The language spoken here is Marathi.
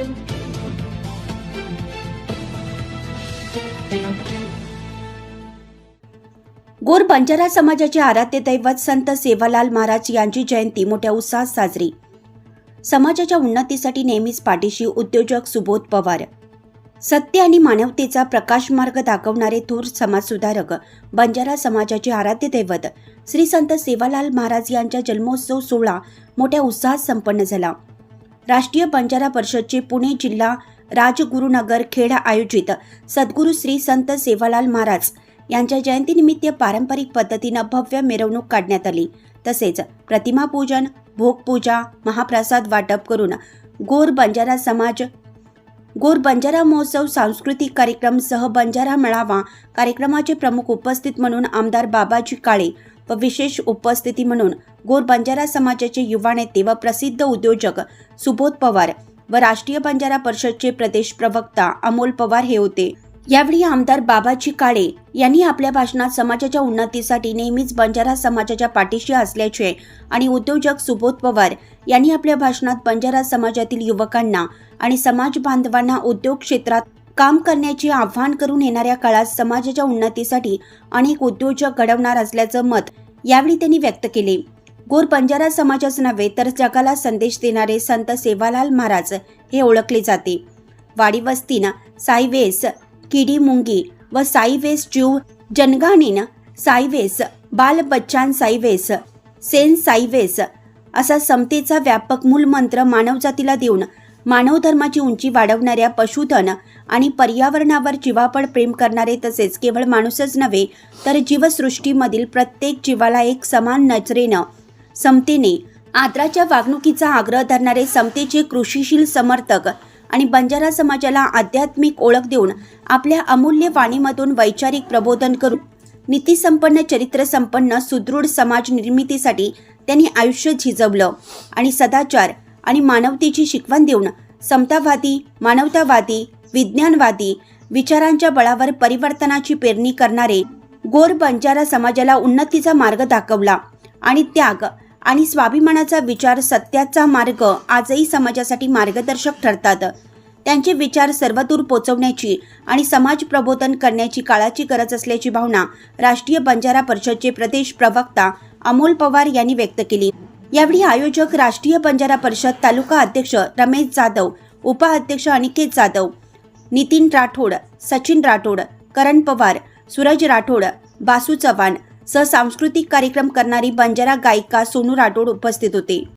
गोर बंजारा समाजाचे आराध्य दैवत संत सेवालाल महाराज यांची जयंती मोठ्या उत्साहात साजरी। समाजाच्या उन्नतीसाठी नेहमीच पाठीशी उद्योजक सुबोध पवार। सत्य आणि मानवतेचा प्रकाश मार्ग दाखवणारे थोर समाजसुधारक बंजारा समाजाचे आराध्य दैवत श्री संत सेवालाल महाराज यांचा जन्मोत्सव सोहळा मोठ्या उत्साहात संपन्न झाला। राष्ट्रीय बंजारा परिषदचे पुणे जिल्हा राजगुरुनगर खेड आयोजित सद्गुरू श्री संत सेवालाल महाराज यांच्या जयंतीनिमित्त पारंपरिक पद्धतीने भव्य मिरवणूक काढण्यात आली। तसेच प्रतिमा पूजन, भोग पूजा, महाप्रसाद वाटप करून गोर बंजारा महोत्सव, सांस्कृतिक कार्यक्रम सह बंजारा मेळावा कार्यक्रमाचे प्रमुख उपस्थित म्हणून आमदार बाबाजी काळे व विशेष उपस्थिती म्हणून गोर बंजारा समाजाचे युवा नेते व प्रसिद्ध उद्योजक सुबोध पवार व राष्ट्रीय बंजारा परिषदचे प्रदेश प्रवक्ता अमोल पवार हे होते। यावेळी आमदार बाबाजी काळे यांनी आपल्या भाषणात समाजाच्या उन्नतीसाठी नेहमीच बंजारा समाजाच्या पाठीशी असल्याचे आणि उद्योजक सुबोध पवार यांनी आपल्या भाषणात बंजारा समाजातील युवकांना आणि समाज बांधवांना उद्योग क्षेत्रात काम करण्याचे आवाहन करून येणाऱ्या काळात समाजाच्या उन्नतीसाठी अनेक उद्योजक घडवणार असल्याचं मत यावेळी त्यांनी व्यक्त केले। गोर बंजारा समाजाच नव्हे तर जगाला संदेश देणारे संत सेवालाल महाराज हे ओळखले जाते। वाडी वस्तीन साईवेस किडी मुंगी व साईवेस जीव जनगाणीन साईवेस बाल बच्चान साईवेस सेन साईवेस असा समतेचा व्यापक मूलमंत्र मानवजातीला देऊन मानव धर्माची उंची वाढवणाऱ्या पशुधन आणि पर्यावरणावर जीवापड प्रेम करणारे तसेच केवळ माणूसच नव्हे तर जीवसृष्टीमधील प्रत्येक जीवाला एक समान नजरेनं समतेने आदराच्या वागणुकीचा आग्रह धरणारे समतेचे कृषीशील समर्थक आणि बंजारा समाजाला आध्यात्मिक ओळख देऊन आपल्या अमूल्य वाणीमधून वैचारिक प्रबोधन करून नीतिसंपन्न चरित्रसंपन्न सुदृढ समाज निर्मितीसाठी त्यांनी आयुष्य झिजवलं आणि सदाचार आणि मानवतेची शिकवण देऊन समतावादी, मानवतावादी, विज्ञानवादी विचारांच्या बळावर परिवर्तनाची पेरणी करणारे गोर बंजारा समाजाला उन्नतीचा मार्ग दाखवला आणि त्याग आणि स्वाभिमानाचा विचार, सत्याचा मार्ग आजही समाजासाठी मार्गदर्शक ठरतात। त्यांचे विचार सर्वदूर पोहोचवण्याची आणि समाज प्रबोधन करण्याची काळाची गरज असल्याची भावना राष्ट्रीय बंजारा परिषदचे प्रदेश प्रवक्ता अमोल पवार यांनी व्यक्त केली। यावेळी आयोजक राष्ट्रीय बंजारा परिषद तालुका अध्यक्ष रमेश जाधव, उपाध्यक्ष अनिकेत जाधव, नितीन राठोड, सचिन राठोड, करण पवार, सूरज राठोड, बासू चव्हाण सह सांस्कृतिक कार्यक्रम करणारी बंजारा गायिका सोनू राठोड उपस्थित होते।